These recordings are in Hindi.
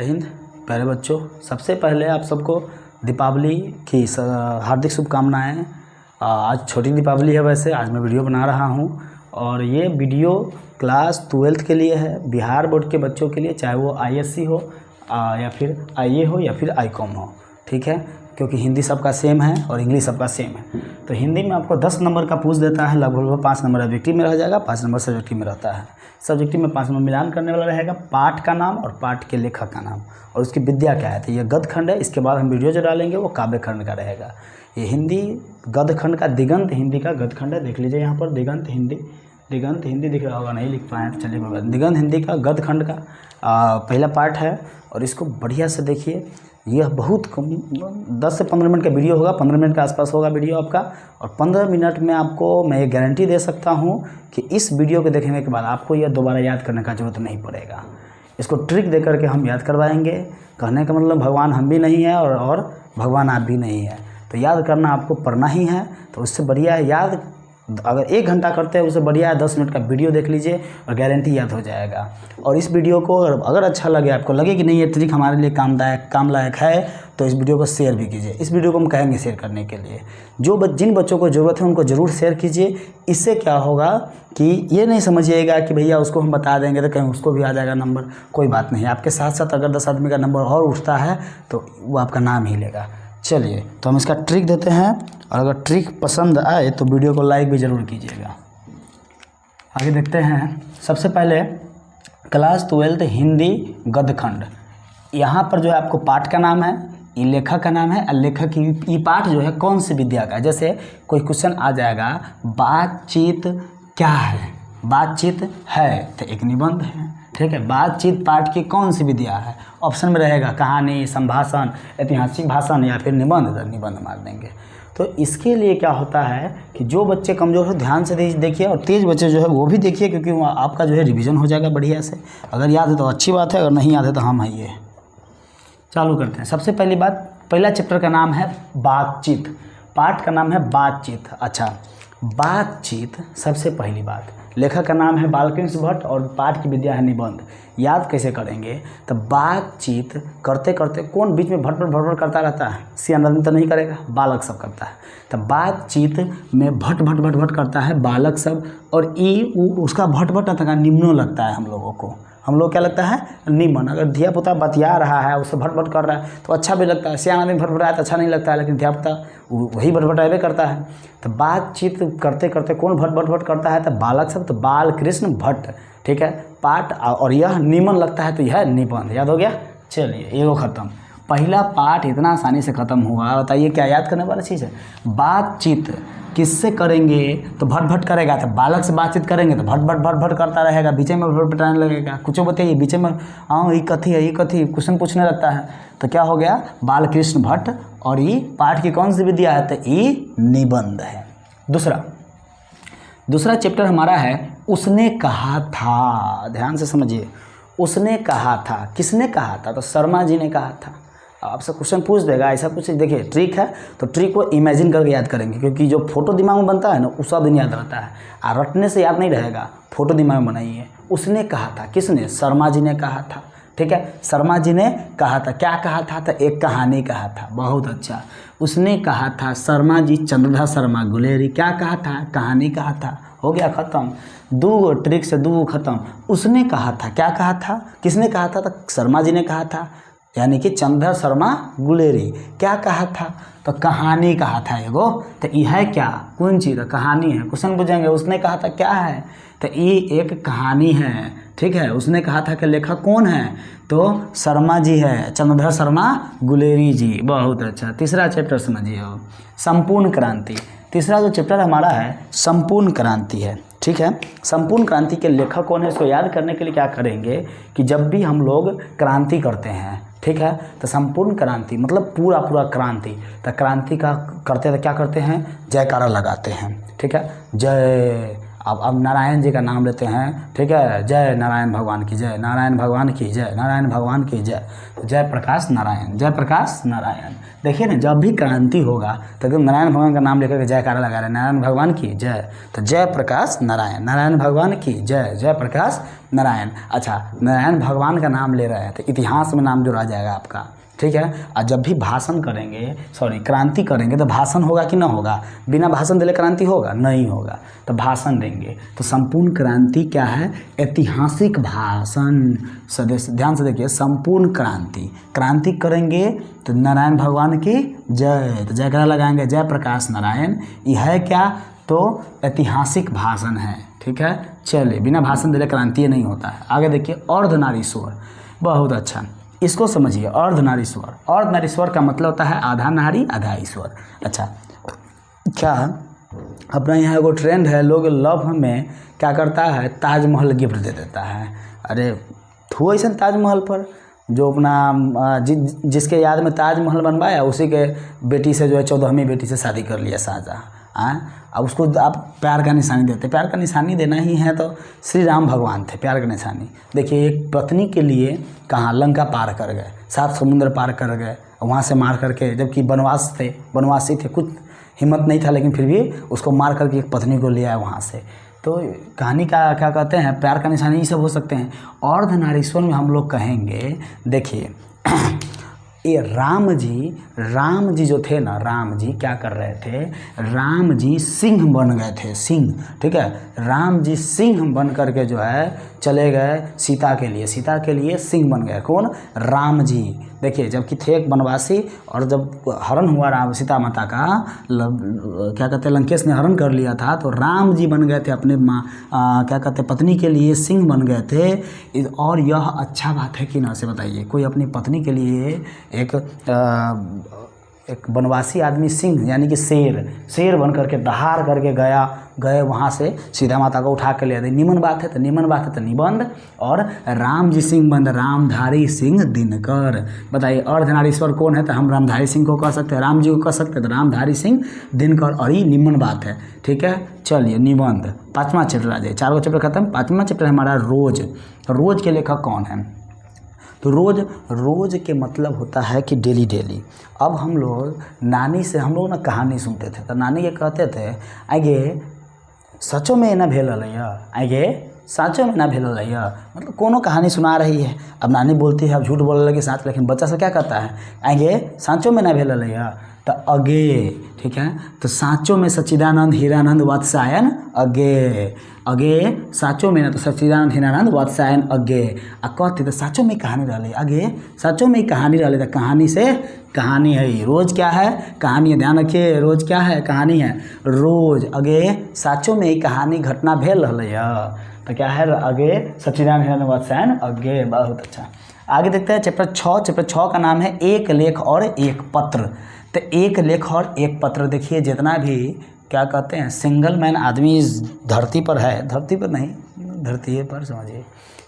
हिंद प्यारे बच्चों, सबसे पहले आप सबको दीपावली की हार्दिक शुभकामनाएं। आज छोटी दीपावली है, वैसे आज मैं वीडियो बना रहा हूं और ये वीडियो क्लास 12th के लिए है, बिहार बोर्ड के बच्चों के लिए, चाहे वो ISC हो या फिर IA हो या फिर ICOM हो, ठीक है, क्योंकि हिंदी सबका सेम है और इंग्लिश सबका सेम है। तो हिंदी में आपको 10 नंबर का पूछ देता है, लगभग 5 नंबर ऑब्जेक्टिव में रह जाएगा, 5 नंबर सब्जेक्टिव में रहता है। सब्जेक्टिव में 5 नंबर मिलान करने वाला रहेगा, पाठ का नाम और पाठ के लेखक का नाम और उसकी विद्या क्या है। तो ये गद्य खंड है, इसके बाद हम वीडियो जो डालेंगे वो काव्य खंड का रहेगा। ये हिंदी गद्य खंड का दिगंत हिंदी का गद्य खंड है, देख लीजिए यहाँ पर दिगंत हिंदी दिख रहा होगा, नहीं लिख पाए तो चलिए कोई बात। दिगंत हिंदी का गद्य खंड का पहला पार्ट है और इसको बढ़िया से देखिए। यह बहुत कम 10 से 15 मिनट का वीडियो होगा, 15 मिनट के आसपास होगा वीडियो आपका, और 15 मिनट में आपको मैं ये गारंटी दे सकता हूँ कि इस वीडियो को देखने के बाद आपको यह दोबारा याद करने का जरूरत नहीं पड़ेगा। इसको ट्रिक दे करके हम याद करवाएंगे। कहने का मतलब भगवान हम भी नहीं है और भगवान आप भी नहीं है, तो याद करना आपको पढ़ना ही है। तो उससे बढ़िया है याद, अगर 1 घंटा करते हैं उससे बढ़िया है 10 मिनट का वीडियो देख लीजिए और गारंटी याद हो जाएगा। और इस वीडियो को अगर अच्छा लगे, आपको लगे कि नहीं ये ट्रिक हमारे लिए काम लायक है, तो इस वीडियो को शेयर भी कीजिए। इस वीडियो को हम कहेंगे शेयर करने के लिए, जिन बच्चों को ज़रूरत है उनको ज़रूर शेयर कीजिए। इससे क्या होगा कि ये नहीं समझिएगा कि भैया उसको हम बता देंगे तो कहीं उसको भी आ जाएगा नंबर, कोई बात नहीं। आपके साथ साथ अगर 10 आदमी का नंबर और उठता है तो वो आपका नाम ही लेगा। चलिए तो हम इसका ट्रिक देते हैं, और अगर ट्रिक पसंद आए तो वीडियो को लाइक भी ज़रूर कीजिएगा। आगे देखते हैं। सबसे पहले क्लास 12th हिंदी गद्य खंड, यहाँ पर जो है आपको पाठ का नाम है, ये लेखक का नाम है, और लेखक की ये पाठ जो है कौन सी विद्या का है। जैसे कोई क्वेश्चन आ जाएगा, बातचीत क्या है, बातचीत है तो एक निबंध है, ठीक है। बातचीत पाठ की कौन सी विद्या है, ऑप्शन में रहेगा कहानी, संभाषण, ऐतिहासिक भाषण या फिर निबंध, निबंध मार देंगे। तो इसके लिए क्या होता है कि जो बच्चे कमज़ोर हो ध्यान से देखिए, और तेज़ बच्चे जो है वो भी देखिए, क्योंकि आपका जो है रिवीजन हो जाएगा बढ़िया से। अगर याद है तो अच्छी बात है, अगर नहीं याद है तो हम है ये चालू करते हैं। सबसे पहली बात, पहला चैप्टर का नाम है बातचीत, पाठ का नाम है बातचीत। अच्छा, बातचीत सबसे पहली बात, लेखक का नाम है बालकृष्ण भट्ट और पाठ की विद्या है निबंध। याद कैसे करेंगे, तो बातचीत करते करते कौन बीच में भट करता रहता है, सियान आदमी तो नहीं करेगा, बालक सब करता है। तो बातचीत में भट करता है बालक सब, और उसका भट तक निम्नो लगता है हम लोगों को। हम लोग क्या लगता है, निमन। अगर धियापुता बतिया रहा है, उससे भट कर रहा है तो अच्छा भी लगता है, सियान आदमी भट रहा है तो अच्छा नहीं लगता है, लेकिन धियापुता वही भटभटावे करता है। तो बातचीत करते करते कौन भट करता है, तो बालक सब, तो बालकृष्ण भट्ट, ठीक है। पाठ और यह निमन लगता है तो यह निबंध। याद हो गया। चलिए ये वो ख़त्म, पहला पाठ इतना आसानी से ख़त्म हुआ। बताइए क्या याद करने वाली चीज़ है। बातचीत किससे करेंगे, तो भट करेगा, तो बालक से बातचीत करेंगे तो भट करता रहेगा, बीच में भटपटाने लगेगा। कुछ बताइए बीच में, हाँ ये कथी है, ये कथी, क्वेश्चन पूछने लगता है, तो क्या हो गया, बालकृष्ण भट्ट। और ये पाठ की कौन सी विद्या है, तो ये निबंध है। दूसरा चैप्टर हमारा है उसने कहा था। ध्यान से समझिए, उसने कहा था, किसने कहा था, तो शर्मा जी ने कहा था। आपसे क्वेश्चन पूछ देगा ऐसा कुछ, देखिए ट्रिक है, तो ट्रिक को इमेजिन करके याद करेंगे, क्योंकि जो फोटो दिमाग में बनता है ना उस दिन याद रहता है, और रटने से याद नहीं रहेगा, फोटो दिमाग में बनाइए। उसने कहा था, किसने, शर्मा जी ने कहा था, ठीक है। शर्मा जी ने कहा था, क्या कहा था, तो एक कहानी कहा था। बहुत अच्छा, उसने कहा था, शर्मा जी चंद्रधर शर्मा गुलेरी, क्या कहा था, कहानी कहा था। हो गया ख़त्म, 2 ट्रिक से 2 ख़त्म। उसने कहा था, क्या कहा था, किसने कहा था, तो शर्मा जी ने कहा था, यानी कि चंद्रधर शर्मा गुलेरी। क्या कहा था, तो कहानी कहा था एगो। तो यह है क्या, कौन चीज़, तो कहानी है। क्वेश्चन पूछेंगे उसने कहा था क्या है, तो ये एक कहानी है, ठीक है। उसने कहा था कि लेखक कौन है, तो शर्मा जी है, चंद्रधर शर्मा गुलेरी जी। बहुत अच्छा। तीसरा चैप्टर समझिए, संपूर्ण क्रांति। तीसरा जो चैप्टर हमारा है संपूर्ण क्रांति है, ठीक है। संपूर्ण क्रांति के लेखक कौन है, इसको याद करने के लिए क्या करेंगे कि जब भी हम लोग क्रांति करते हैं, ठीक है, तो संपूर्ण क्रांति मतलब पूरा क्रांति, तो क्रांति का करते तो क्या करते हैं, जयकारा लगाते हैं, ठीक है। जय अब नारायण जी का नाम लेते हैं, ठीक है, जय नारायण भगवान की जय, नारायण भगवान की जय, नारायण भगवान की जय, तो जय प्रकाश नारायण, जय प्रकाश नारायण। देखिए ना, जब भी क्रांति होगा तो एकदम नारायण भगवान का नाम लेकर के जयकारा लगा रहे हैं, नारायण भगवान की जय, तो जय प्रकाश नारायण, नारायण भगवान की जय, जय प्रकाश नारायण। अच्छा, नारायण भगवान का नाम ले रहे हैं तो इतिहास में नाम जुड़ा जाएगा आपका, ठीक है। और जब भी भाषण करेंगे, क्रांति करेंगे तो भाषण होगा कि ना होगा? बिना भाषण दिले क्रांति होगा? नहीं होगा, तो भाषण देंगे। तो संपूर्ण क्रांति क्या है? ऐतिहासिक भाषण। ध्यान से देखिए, संपूर्ण क्रांति करेंगे तो नारायण भगवान की जय, तो जयकारा लगाएंगे जय प्रकाश नारायण। यह है क्या? तो ऐतिहासिक भाषण है, ठीक है। चलिए, बिना भाषण दिले क्रांति नहीं होता है। आगे देखिए, अर्धनारीश्वर, बहुत अच्छा, इसको समझिए। अर्धनारीश्वर का मतलब होता है आधा नारी आधा ईश्वर। अच्छा, क्या अपना यहाँ एगो ट्रेंड है, लोग लव में क्या करता है, ताजमहल गिफ्ट दे देता है। अरे थो ऐसा ताजमहल पर जो अपना जिसके याद में ताजमहल बनवाया उसी के बेटी से जो है 14वीं बेटी से शादी कर लिया शाहजहाँ। अब उसको आप प्यार का निशानी देते, प्यार का निशानी देना ही है तो श्री राम भगवान थे प्यार का निशानी। देखिए, एक पत्नी के लिए कहाँ लंका पार कर गए, 7 समुद्र पार कर गए, वहाँ से मार करके, जबकि वनवासी थे, कुछ हिम्मत नहीं था लेकिन फिर भी उसको मार करके एक पत्नी को ले आए वहाँ से। तो कहानी का क्या कहते हैं, प्यार का निशानी ये सब हो सकते हैं। अर्धनारीश्वर में हम लोग कहेंगे, देखिए ये राम जी जो थे ना, राम जी क्या कर रहे थे, राम जी सिंह बन गए थे, सिंह, ठीक है। राम जी सिंह बन करके जो है चले गए सीता के लिए सिंह बन गए। कौन? राम जी। देखिए, जबकि थे एक वनवासी, और जब हरण हुआ राम सीता माता का, क्या कहते हैं, लंकेश ने हरण कर लिया था, तो राम जी बन गए थे अपने क्या कहते हैं, पत्नी के लिए सिंह बन गए थे। और यह अच्छा बात है कि ना, से बताइए, कोई अपनी पत्नी के लिए एक वनवासी आदमी सिंह यानी कि शेर बन करके दहाड़ करके गए वहाँ से सीता माता को उठा के ले आए। निमन बात है तो निबंध। और राम जी सिंह बंद, रामधारी सिंह दिनकर। बताइए, अर्धनारीश्वर कौन है? तो हम रामधारी सिंह को कह सकते हैं, राम जी को कह सकते हैं, तो रामधारी सिंह दिनकर। और ये निमन बात है, ठीक है। चलिए, निबंध 5वां चैप्टर आ जाए, 4 चैप्टर खत्म। 5वां चैप्टर हमारा रोज के लेखक कौन है? तो रोज के मतलब होता है कि डेली। अब हम लोग नानी से हम लोग ना कहानी सुनते थे, तो नानी ये कहते थे, आगे सचो में ना भेल साँचो में ना भेल, मतलब कोनो कहानी सुना रही है। अब नानी बोलती है, अब झूठ बोलने लगी साथ, लेकिन बच्चा से क्या कहता है, आगे साँचो में ना भेल, तो अगे, ठीक है। तो साँचो में सच्चिदानंद हीरानंद वात्स्यायन अगे साँचो में ना, तो सच्चिदानंद हीरानंद वात्स्यायन अगे। आ कहते तो साँचो में कहानी रहे, आगे साँचो में कहानी रहे, तो कहानी से कहानी है। रोज क्या है? कहानी है। ध्यान रखिए, रोज क्या है? कहानी है। रोज अगे साँचो में कहानी घटना भेल रहा, तो क्या है? आगे सच्चिदानंद हीरानंद वात्स्यायन अगे। बहुत अच्छा। आगे देखते हैं चैप्टर 6 का नाम है एक लेख और एक पत्र। तो एक लेख और एक पत्र, देखिए जितना भी क्या कहते हैं सिंगल मैन आदमी इस धरती पर है, धरती पर समझिए,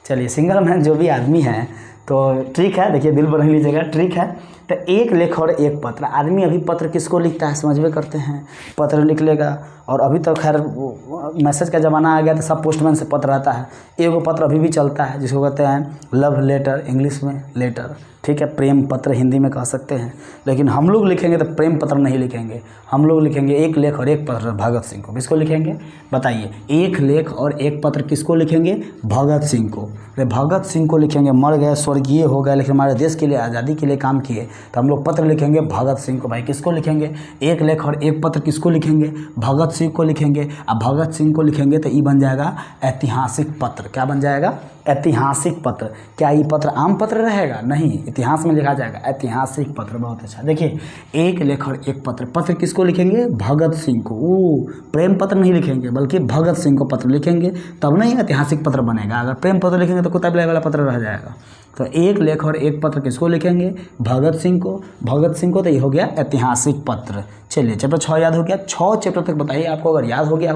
चलिए सिंगल मैन जो भी आदमी है, तो ट्रिक है, देखिए दिल पर नहीं लीजिएगा, ट्रिक है। तो एक लेख और एक पत्र, आदमी अभी पत्र किसको लिखता है समझ में करते हैं, पत्र लिख लेगा। और अभी तो खैर मैसेज का ज़माना आ गया, तो सब पोस्टमैन से पत्र आता है। एगो पत्र अभी भी चलता है जिसको कहते हैं लव लेटर, इंग्लिश में लेटर, ठीक है। प्रेम पत्र हिंदी में कह सकते हैं। लेकिन हम लोग लिखेंगे तो प्रेम पत्र नहीं लिखेंगे, हम लोग लिखेंगे एक लेख और एक पत्र भगत सिंह को। किसको लिखेंगे बताइए? एक लेख और एक पत्र किसको लिखेंगे? भगत सिंह को। भगत सिंह को लिखेंगे, मर गए, स्वर्गीय हो गए, लेकिन हमारे देश के लिए, आज़ादी के लिए काम किए, तो हम लोग पत्र लिखेंगे भगत सिंह को। भाई किसको लिखेंगे? एक लेख और एक पत्र किसको लिखेंगे? भगत सिंह को लिखेंगे। अब भगत सिंह को लिखेंगे तो ये बन जाएगा ऐतिहासिक पत्र। क्या बन जाएगा? ऐतिहासिक पत्र। क्या ये पत्र आम पत्र रहेगा? नहीं, इतिहास में लिखा जाएगा ऐतिहासिक पत्र। बहुत अच्छा। देखिए, एक लेख और एक पत्र, पत्र किसको लिखेंगे? भगत सिंह को। प्रेम पत्र नहीं लिखेंगे, बल्कि भगत सिंह को पत्र लिखेंगे, तब नहीं ऐतिहासिक पत्र बनेगा। अगर प्रेम पत्र लिखेंगे तो कुत्ता बिलाई वाला पत्र रह जाएगा। तो एक लेख और एक पत्र किसको लिखेंगे? भगत सिंह को। भगत सिंह को, तो ये हो गया ऐतिहासिक पत्र। चलिए, चैप्टर 6 याद हो गया। 6 चैप्टर तक बताइए आपको, अगर याद हो गया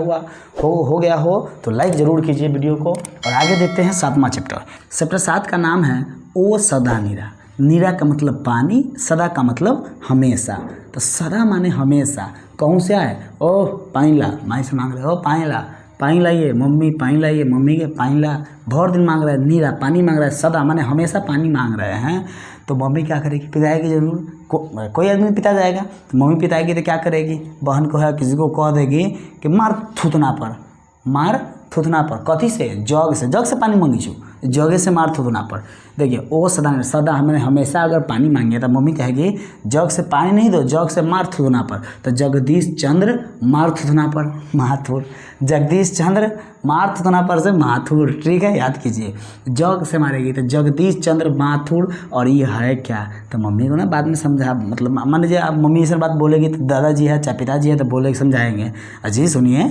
हो तो लाइक ज़रूर कीजिए वीडियो को। और आगे देखते हैं 7वां चैप्टर। चैप्टर 7 का नाम है ओ सदा नीरा। नीरा का मतलब पानी, सदा का मतलब हमेशा। तो सदा माने हमेशा। कौन से आए? ओ पानी ला, माई से मांग रहे हो पानी ला, पानी लाइए मम्मी, पानी लाइए मम्मी के, पानी ला। बहुत दिन मांग रहा है, नहीं रहा, पानी मांग रहा है, सदा माने हमेशा पानी मांग रहे हैं। तो मम्मी क्या करेगी, पिताएगी जरूर। कोई आदमी पिता जाएगा तो मम्मी पिताएगी तो क्या करेगी, बहन को है किसी को कह देगी कि मार थूथना पर, मार थूथना पर। कथी से, जग से, जग से पानी मांगी छू, जगे से मार थूथना पर। देखिए वो सदा हमने हमेशा अगर पानी मांगे तो मम्मी कहेगी जग से पानी नहीं दो, जग से मार थूथना पर। तो जगदीश चंद्र मार थूथना पर माथुर, जगदीश चंद्र मार थूथना पर से माथुर। ठीक है, याद कीजिए, जग से मारेगी तो जगदीश चंद्र माथुर। और ये है क्या, तो मम्मी को ना बाद में समझा, मतलब मान लीजिए आप मम्मी से बात बोलेगी तो दादाजी है चाहे पिताजी है तो बोले समझाएंगे, अजी सुनिए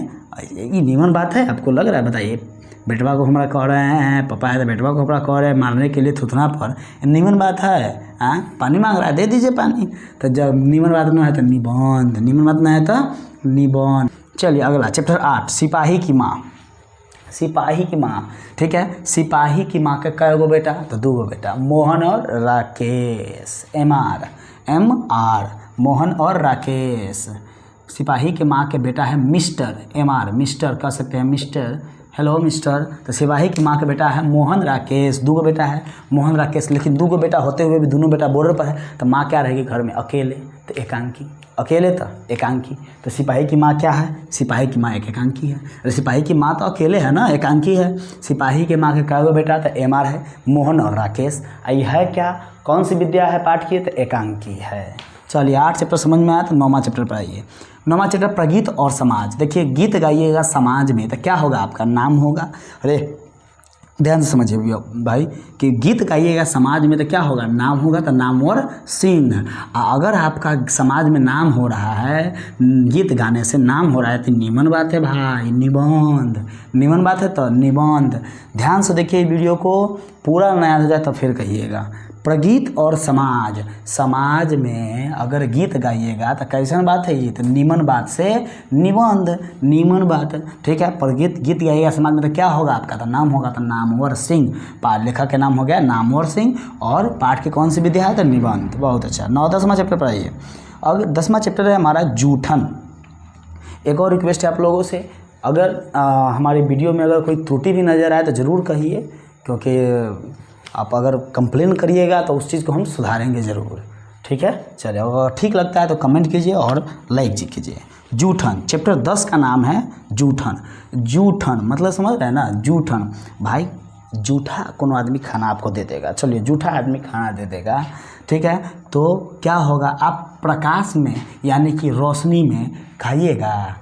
ये नीमन बात है, आपको लग रहा है, बताइए बेटवा को हमारा कह रहे हैं, पापा है तो बेटवा को हमारा कह रहे हैं मारने के लिए थूथना पर, नीमन बात है। पानी मांग रहा है, दे दीजिए पानी। तो जब नीमन बात ना है तो निबंध, नीमन बात ना है तो निबंध। चलिए अगला चैप्टर 8, सिपाही की माँ। सिपाही की माँ, ठीक है, सिपाही की माँ के कै गो बेटा, तो 2 गो बेटा, मोहन और राकेश। MR मोहन और राकेश। सिपाही के माँ के बेटा है मिस्टर, MR मिस्टर कह सकते हैं, मिस्टर, हेलो मिस्टर। तो सिपाही की माँ का बेटा है मोहन राकेश, 2 गो बेटा है मोहन राकेश। लेकिन 2 गो बेटा होते हुए भी दोनों बेटा बॉर्डर पर है, तो माँ क्या रहेगी घर में, अकेले, तो एकांकी, अकेले तो एकांकी। तो सिपाही की माँ क्या है, सिपाही की माँ एक एकांकी है। अरे सिपाही की माँ तो अकेले है ना, एकांकी है। सिपाही के माँ के कै गो बेटा, तो MR है, मोहन और राकेश। ये है क्या, कौन सी विद्या है पाठ की, तो एकांकी है। चलिए 8 चैप्टर समझ में आया, तो 9वां चैप्टर पर आइए। 9वां चैप्टर प्रगीत और समाज। देखिए गीत गाइएगा समाज में तो क्या होगा, आपका नाम होगा। अरे ध्यान से समझिए भाई कि गीत गाइएगा समाज में तो क्या होगा, नाम होगा, तो नामवर सिंह। अगर आपका समाज में नाम हो रहा है, गीत गाने से नाम हो रहा है, तो निमन बात है भाई, निबंध, निमन बात है तो निबंध। ध्यान से देखिए वीडियो को, पूरा नया हो जाए तो फिर कहिएगा। प्रगीत और समाज, समाज में अगर गीत गाइएगा तो कैसन बात है ये, तो निमन बात से निबंध, निमन बात, ठीक है। प्रगीत गीत गाइएगा समाज में तो क्या होगा आपका, तो नाम होगा, तो नामवर सिंह। लेखक के नाम हो गया नामवर सिंह, और पाठ की कौन सी विद्या है, तो निबंध। बहुत अच्छा। 9-10वां चैप्टर पर आइए। अब 10वां चैप्टर है हमारा जूठन। एक और रिक्वेस्ट है आप लोगों से, अगर हमारी वीडियो में अगर कोई त्रुटि भी नज़र आए तो ज़रूर कहिए, क्योंकि आप अगर कंप्लेन करिएगा तो उस चीज़ को हम सुधारेंगे ज़रूर, ठीक है। चलिए अगर ठीक लगता है तो कमेंट कीजिए और लाइक जी कीजिए। जूठन चैप्टर 10 का नाम है जूठन। जूठन मतलब समझ रहे हैं ना, जूठन भाई, जूठा कोनो आदमी खाना आपको दे देगा, चलिए जूठा आदमी खाना दे देगा, ठीक है। तो क्या होगा, आप प्रकाश में यानी कि रोशनी में खाइएगा,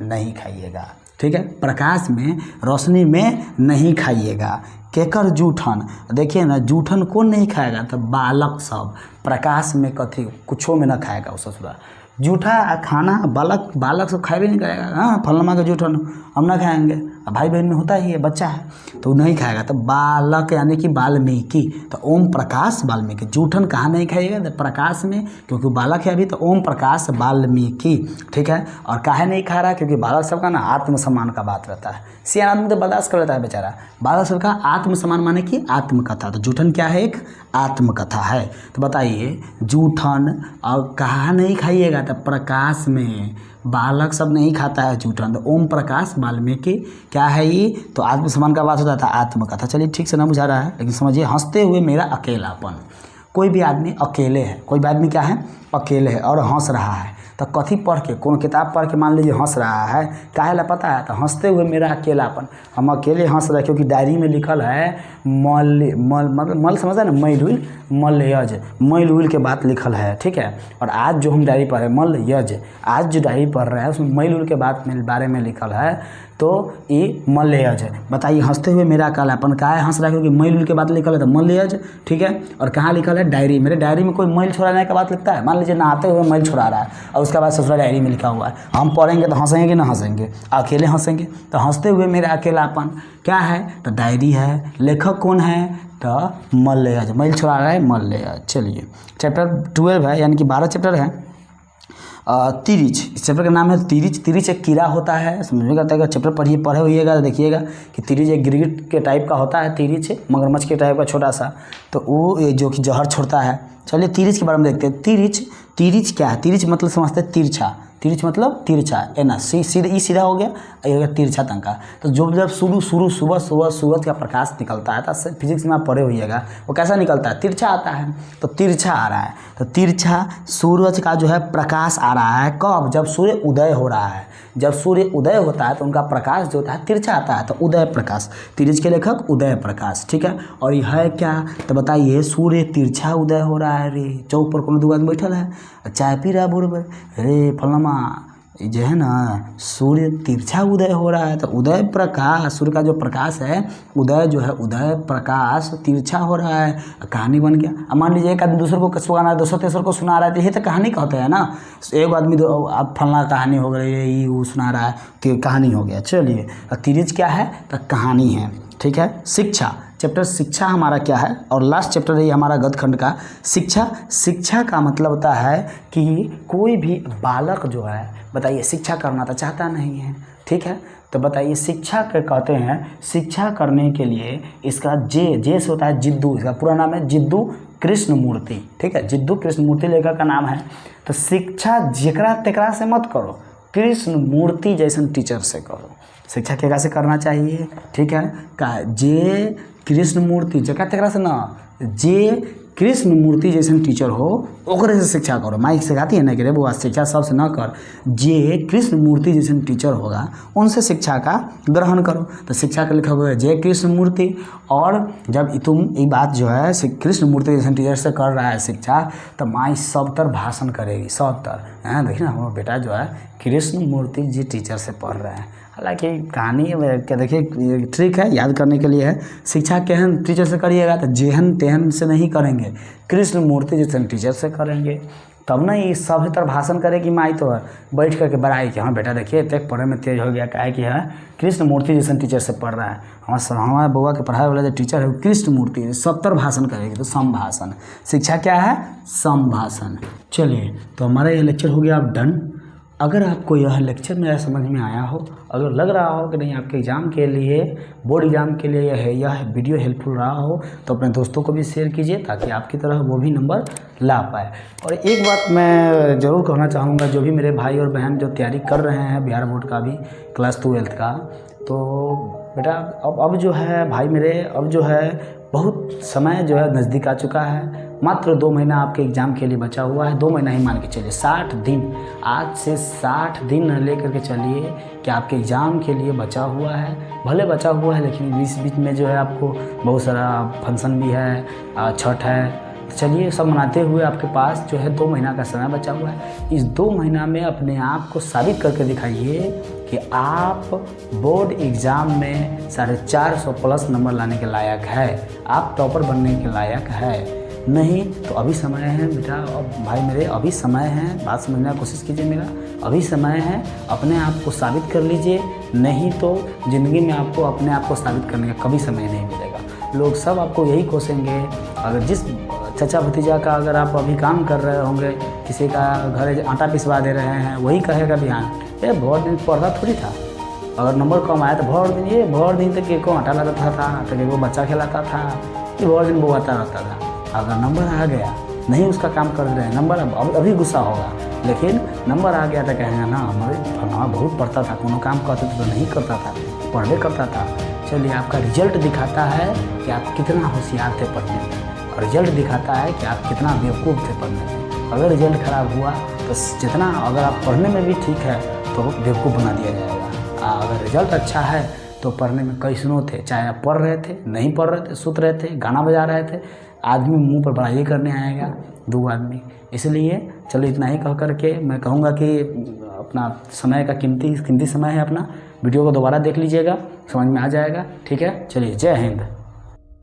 नहीं खाइएगा, ठीक है। प्रकाश में रोशनी में नहीं खाइएगा। केकर जूठन, देखिए ना, जूठन कौन नहीं खाएगा, तो बालक सब, प्रकाश में कथी कुछो में ना खाएगा वो ससुरा। जूठा खाना बालक सब खाए भी नहीं करेगा, हाँ फलनमा का जूठन हम ना खाएंगे, भाई बहन में होता ही है, बच्चा है तो वो नहीं खाएगा। तो बालक यानी कि वाल्मीकि, तो ओम प्रकाश वाल्मीकि। जूठन कहाँ नहीं खाइएगा, तो प्रकाश में, क्योंकि बालक है अभी, तो ओम प्रकाश वाल्मीकि, ठीक है। और काहे नहीं खा रहा, क्योंकि बालक सबका ना आत्मसम्मान का बात रहता है, सियान आदमी तो बर्दाश्त कर लेता है बेचारा, बालक सबका आत्मसम्मान माने कि आत्मकथा। तो जूठन क्या है, एक आत्मकथा है। तो बताइए जूठन और कहाँ नहीं खाइएगा, तो प्रकाश में, बालक सब नहीं खाता है जूठन। तो ओम प्रकाश वाल्मीकि क्या है ये, तो आत्मसम्मान का बात होता था, आत्मकथा। चलिए ठीक से ना बुझा रहा है, लेकिन समझिए, हंसते हुए मेरा अकेलापन। कोई भी आदमी अकेले है, कोई भी आदमी क्या है, अकेले है और हंस रहा है, तो कथी पढ़ के, कौन किताब पढ़ के मान लीजिए हंस रहा है, काहे ला पता है, तो हंसते हुए मेरा अकेलापन, हम अकेले हंस रहे, क्योंकि डायरी में लिखल है मल समझ है ना, मैल उल, मल यज, मैल उल के बात लिखल है, ठीक है। और आज जो हम डायरी पढ़ रहे हैं मल यज, आज जो डायरी पढ़ रहे हैं उसमें मैल उल के बारे में लिखल है, तो ये मलयज है। बताइए हंसते हुए मेरा अकेलापन, काहे हंस रहा है, क्योंकि मैल उल के बात लिखल है, तो मलयज, ठीक है। और कहाँ लिखल है, डायरी, मेरे डायरी में कोई मैल छोड़ाने का बात लिखता है, मान लीजिए नहाते हुए मैल छोड़ा रहा है, और उसके बाद ससुरा डायरी में लिखा हुआ है, हम पढ़ेंगे तो हंसेंगे कि ना हंसेंगे, अकेले हंसेंगे। तो हंसते हुए मेरा अकेलापन क्या है, तो डायरी है। लेखक कौन है, तो मलयज, मैल छोड़ा रहा है मलयज। चलिए चैप्टर 12 है, यानी कि 12 चैप्टर है। तिरिच, इस चैप्टर का नाम है तिरिच। तिरिच एक कीड़ा होता है, समझ में आता है, चैप्टर पढ़े होइएगा तो देखिएगा कि तिरिच एक गिरगिट के टाइप का होता है, तिरिच मगरमच्छ के टाइप का छोटा सा, तो वो जो कि जहर छोड़ता है। चलिए तिरिच के बारे में देखते हैं। तिरिच क्या है, तिरिच मतलब समझते हैं तिरछा, तिरछ मतलब तिरछा है ना, सीधा हो गया, ये हो गया तिरछा तंका। तो जब सुबह सूरज का प्रकाश निकलता है तो फिजिक्स में आप पढ़े होइएगा वो कैसा निकलता है, तिरछा आता है। तो तिरछा आ रहा है, तो तिरछा सूरज का जो है प्रकाश आ रहा है कब, जब सूर्य उदय हो रहा है। जब सूर्य उदय होता है तो उनका प्रकाश जो होता है तिरछा आता है, तो उदय प्रकाश, तिरछ के लेखक उदय प्रकाश, ठीक है। और यह है क्या, तो बताइए सूर्य तिरछा उदय हो रहा है रे, चौक पर कोनो दुकान बैठल है चाय पी रहा है बोर रे फलमा, जो है ना सूर्य तिरछा उदय हो रहा है, तो उदय प्रकाश, सूर्य का जो प्रकाश है उदय जो है उदय प्रकाश तिरछा हो रहा है, कहानी बन गया। अब मान लीजिए एक आदमी दूसरे को सुना, दूसरा तेसर को सुना रहा है, तो ये तो कहानी कहते हैं ना। एक आदमी अब फलना कहानी हो गई, ये वो सुना रहा है कि कहानी हो गया। चलिए तिरछ क्या है, तो कहानी है, ठीक है। शिक्षा, चैप्टर शिक्षा हमारा क्या है, और लास्ट चैप्टर है हमारा गद्य खंड का शिक्षा। शिक्षा का मतलब होता है कि कोई भी बालक जो है, बताइए शिक्षा करना तो चाहता नहीं है, ठीक है। तो बताइए शिक्षा के कहते हैं, शिक्षा करने के लिए इसका जे से होता है जिद्दू, इसका पूरा नाम है जिद्दू कृष्णमूर्ति, ठीक है। जिद्दू कृष्णमूर्ति लेखक का नाम है। तो शिक्षा जेकरा तेकरा से मत करो, कृष्णमूर्ति जैसन टीचर से करो। शिक्षा केकरा से करना चाहिए, ठीक है, का जे कृष्णमूर्ति, जगह तेकरा से ना, जे कृष्णमूर्ति जैसे टीचर हो ओकरे से शिक्षा करो। माइक सिखाती है ना कि रे वो शिक्षा सबसे ना कर, जे कृष्णमूर्ति जैसे टीचर होगा उनसे शिक्षा का ग्रहण करो। तो शिक्षा का लिखा हुआ है जय कृष्णमूर्ति। और जब तुम ये बात जो है कृष्णमूर्ति जैसे टीचर से कर रहा है शिक्षा, तो माई सब तर भाषण करेगी, सब तर। हाँ देखिए ना, हमारा बेटा जो है कृष्णमूर्ति जी टीचर से पढ़ रहे हैं। हालांकि कहानी क्या देखिए ट्रिक है याद करने के लिए है, शिक्षा केहन टीचर से करिएगा तो जेहन तेहन से नहीं करेंगे, कृष्णमूर्ति जैसे टीचर से करेंगे, तब ना ये सब तरह भाषण करेगी माई तो बैठ करके बड़ाई कि हाँ बेटा देखिए तक पढ़ने में तेज हो गया, क्या है कि है कृष्णमूर्ति जैसे टीचर से पढ़ रहा है। हमारा बउआ के पढ़ाई वाला जो टीचर है वो कृष्णमूर्ति, 70 भाषण करेगी। तो संभाषण, शिक्षा क्या है, संभाषण। चलिए तो हमारा ये लेक्चर हो गया अब डन। अगर आपको यह लेक्चर मेरा समझ में आया हो, अगर लग रहा हो कि नहीं आपके एग्ज़ाम के लिए, बोर्ड एग्ज़ाम के लिए यह वीडियो हेल्पफुल रहा हो, तो अपने दोस्तों को भी शेयर कीजिए ताकि आपकी तरह वो भी नंबर ला पाए। और एक बात मैं ज़रूर कहना चाहूँगा, जो भी मेरे भाई और बहन जो तैयारी कर रहे हैं बिहार बोर्ड का भी क्लास 12th का, तो बेटा अब जो है भाई मेरे, अब जो है बहुत समय जो है नज़दीक आ चुका है। मात्र 2 महीना आपके एग्ज़ाम के लिए बचा हुआ है, 2 महीना ही मान के चलिए, 60 दिन, आज से 60 दिन लेकर के चलिए कि आपके एग्ज़ाम के लिए बचा हुआ है। भले बचा हुआ है लेकिन बीच में जो है आपको बहुत सारा फंक्शन भी है, छठ है, तो चलिए सब मनाते हुए आपके पास जो है 2 महीना का समय बचा हुआ है। इस 2 महीना में अपने आप को साबित करके दिखाइए कि आप बोर्ड एग्ज़ाम में 450 प्लस नंबर लाने के लायक है, आप टॉपर बनने के लायक है। नहीं तो अभी समय है बेटा, अब भाई मेरे अभी समय है, बात समझने की कोशिश कीजिए, मेरा अभी समय है, अपने आप को साबित कर लीजिए। नहीं तो ज़िंदगी में आपको अपने आप को साबित करने का कभी समय नहीं मिलेगा। लोग सब आपको यही कोसेंगे। अगर जिस चाचा भतीजा का अगर आप अभी काम कर रहे होंगे, किसी का घर आटा पिसवा दे रहे हैं, वही कहेगा बिहान ये बहुत दिन पढ़ता थोड़ी था, अगर नंबर कम आया तो बहुत दिन तक एक को आटा लगाता था, तो एक को बच्चा खिलाता था, ये बहुत दिन बुआता रहता था। अगर नंबर आ गया, नहीं उसका काम कर रहे हैं, नंबर अभी गुस्सा होगा, लेकिन नंबर आ गया तो कहेंगे ना हमारे फलाना बहुत पढ़ता था, कोनो काम करते थे तो नहीं करता था, पढ़वे करता था। चलिए आपका रिजल्ट दिखाता है कि आप कितना होशियार थे पढ़ने में, और रिजल्ट दिखाता है कि आप कितना बेवकूफ़ थे पढ़ने में। अगर रिजल्ट ख़राब हुआ तो जितना, अगर आप पढ़ने में भी ठीक है तो बेवकूफ़ बना दिया जाएगा। अगर रिजल्ट अच्छा है तो पढ़ने में कैसनो थे, चाहे आप पढ़ रहे थे, नहीं पढ़ रहे थे, सुत रहे थे, गाना बजा रहे थे, आदमी मुंह पर पढ़ाई करने आएगा 2 आदमी। इसलिए चलो इतना ही कह करके मैं कहूँगा कि अपना समय का कीमती समय है अपना। वीडियो को दोबारा देख लीजिएगा, समझ में आ जाएगा, ठीक है। चलिए जय हिंद।